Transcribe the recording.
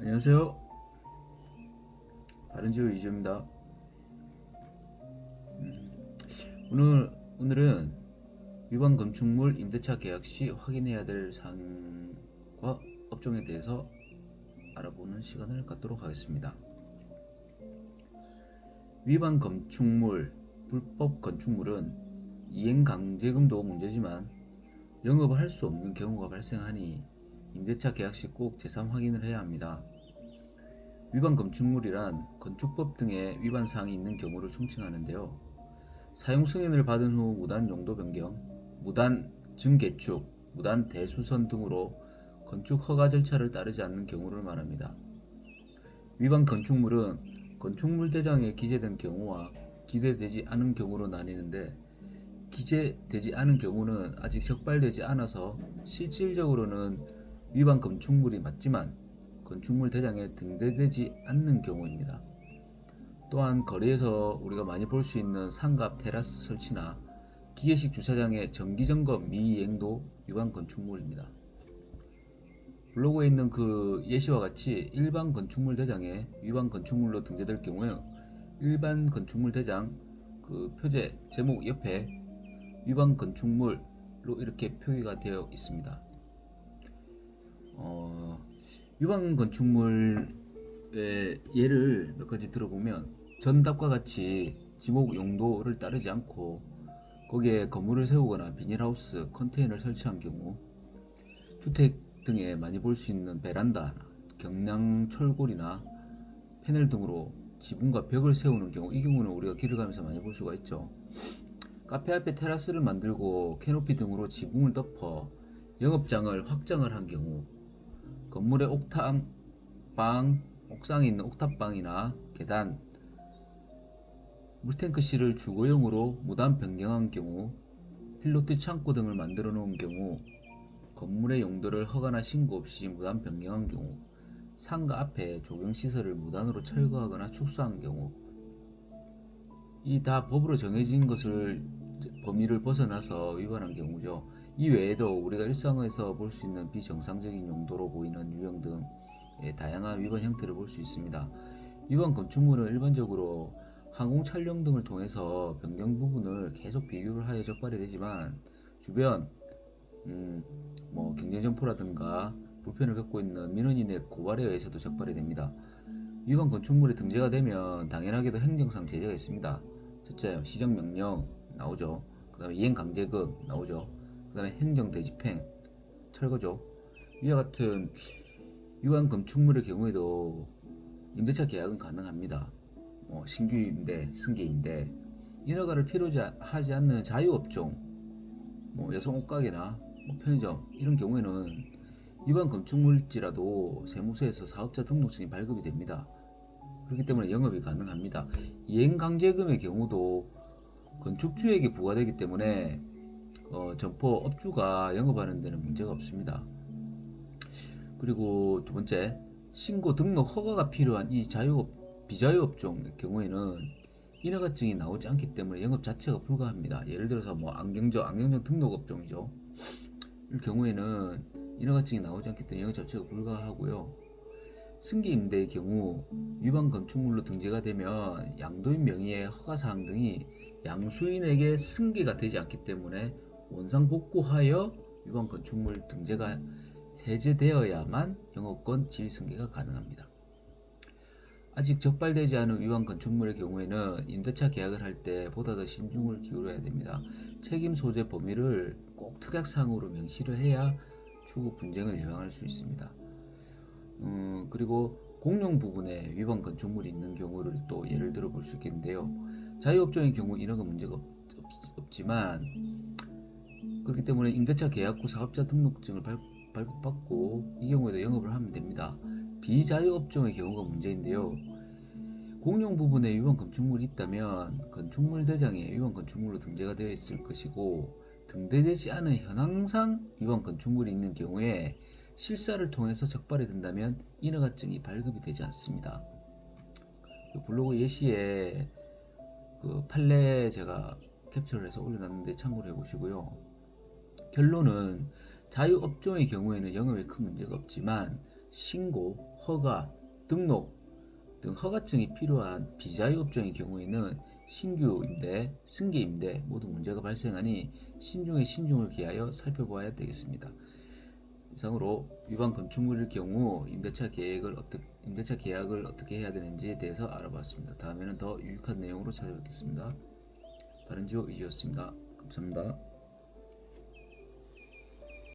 안녕하세요. 바른지오 이주입니다. 오늘은 위반 건축물 임대차 계약 시 확인해야 될 사항과 업종에 대해서 알아보는 시간을 갖도록 하겠습니다. 위반 건축물, 불법 건축물은 이행 강제금도 문제지만 영업을 할 수 없는 경우가 발생하니 임대차 계약 시 꼭 재산 확인을 해야 합니다. 위반 건축물이란 건축법 등의 위반 사항이 있는 경우를 총칭하는데요. 사용 승인을 받은 후 무단 용도 변경, 무단 증개축, 무단 대수선 등으로 건축 허가 절차를 따르지 않는 경우를 말합니다. 위반 건축물은 건축물 대장에 기재된 경우와 기재되지 않은 경우로 나뉘는데, 기재되지 않은 경우는 아직 적발되지 않아서 실질적으로는 위반 건축물이 맞지만 건축물 대장에 등재되지 않는 경우입니다. 또한 거리에서 우리가 많이 볼 수 있는 상가 앞 테라스 설치나 기계식 주차장의 정기점검 미이행도 위반 건축물입니다. 블로그에 있는 그 예시와 같이 일반 건축물 대장에 위반 건축물로 등재될 경우에 일반 건축물 대장 그 표제 제목 옆에 위반 건축물로 이렇게 표기가 되어 있습니다. 위반 건축물의 예를 몇 가지 들어보면, 전답과 같이 지목 용도를 따르지 않고 거기에 건물을 세우거나 비닐하우스, 컨테이너를 설치한 경우, 주택 등에 많이 볼 수 있는 베란다, 경량 철골이나 패널 등으로 지붕과 벽을 세우는 경우, 이 경우는 우리가 길을 가면서 많이 볼 수가 있죠. 카페 앞에 테라스를 만들고 캐노피 등으로 지붕을 덮어 영업장을 확장을 한 경우, 건물의 옥상에 있는 옥탑방이나 계단, 물탱크실을 주거용으로 무단 변경한 경우, 필로티 창고 등을 만들어 놓은 경우, 건물의 용도를 허가나 신고 없이 무단 변경한 경우, 상가 앞에 조경시설을 무단으로 철거하거나 축소한 경우, 이 다 법으로 정해진 것을 범위를 벗어나서 위반한 경우죠. 이 외에도 우리가 일상에서 볼 수 있는 비정상적인 용도로 보이는 유형 등 다양한 위반 형태를 볼 수 있습니다. 위반 건축물은 일반적으로 항공 촬영 등을 통해서 변경 부분을 계속 비교를 하여 적발이 되지만, 주변 경쟁 점포라든가 불편을 겪고 있는 민원인의 고발에 의해서도 적발이 됩니다. 위반 건축물이 등재가 되면 당연하게도 행정상 제재가 있습니다. 첫째, 시정명령 나오죠. 그 다음에 이행강제금 나오죠. 그 다음에 행정대집행, 철거죠. 위와 같은 위반 건축물의 경우에도 임대차 계약은 가능합니다. 신규 임대, 승계 임대, 인허가를 필요하지 않는 자유업종, 여성 옷가게나 편의점 이런 경우에는 위반 건축물일지라도 세무서에서 사업자 등록증이 발급이 됩니다. 그렇기 때문에 영업이 가능합니다. 이행강제금의 경우도 건축주에게 부과되기 때문에 점포 업주가 영업하는 데는 문제가 없습니다. 그리고 두 번째, 신고 등록 허가가 필요한 이 비자유업종의 경우에는 인허가증이 나오지 않기 때문에 영업 자체가 불가합니다. 예를 들어서 안경점 등록업종이죠. 이 경우에는 인허가증이 나오지 않기 때문에 영업 자체가 불가하고요. 승계 임대의 경우 위반 건축물로 등재가 되면 양도인 명의의 허가사항 등이 양수인에게 승계가 되지 않기 때문에 원상복구하여 위반 건축물 등재가 해제되어야만 영업권 지위승계가 가능합니다. 아직 적발되지 않은 위반 건축물의 경우에는 임대차 계약을 할 때 보다 더 신중을 기울여야 됩니다. 책임 소재 범위를 꼭 특약사항으로 명시를 해야 추후 분쟁을 예방할 수 있습니다. 그리고 공용 부분에 위반 건축물이 있는 경우를 또 예를 들어 볼 수 있겠는데요. 자유업종의 경우 인허가 문제가 없지만, 그렇기 때문에 임대차 계약 후 사업자 등록증을 발급받고 이 경우에도 영업을 하면 됩니다. 비자유업종의 경우가 문제인데요. 공용 부분에 위반 건축물이 있다면 건축물 대장에 위반 건축물로 등재가 되어 있을 것이고, 등재되지 않은 현황상 위반 건축물이 있는 경우에 실사를 통해서 적발이 된다면 인허가증이 발급이 되지 않습니다. 블로그 예시에 그 판례 제가 캡처를 해서 올려놨는데 참고를 해보시고요. 결론은 자유업종의 경우에는 영업에 큰 문제가 없지만 신고, 허가, 등록 등 허가증이 필요한 비자유업종의 경우에는 신규 임대, 승계 임대 모두 문제가 발생하니 신중에 신중을 기하여 살펴보아야 되겠습니다. 이상으로 위반 건축물일 경우 임대차 계약을 어떻게 해야 되는지에 대해서 알아봤습니다. 다음에는 더 유익한 내용으로 찾아뵙겠습니다. 바른지오 이지였습니다. 감사합니다.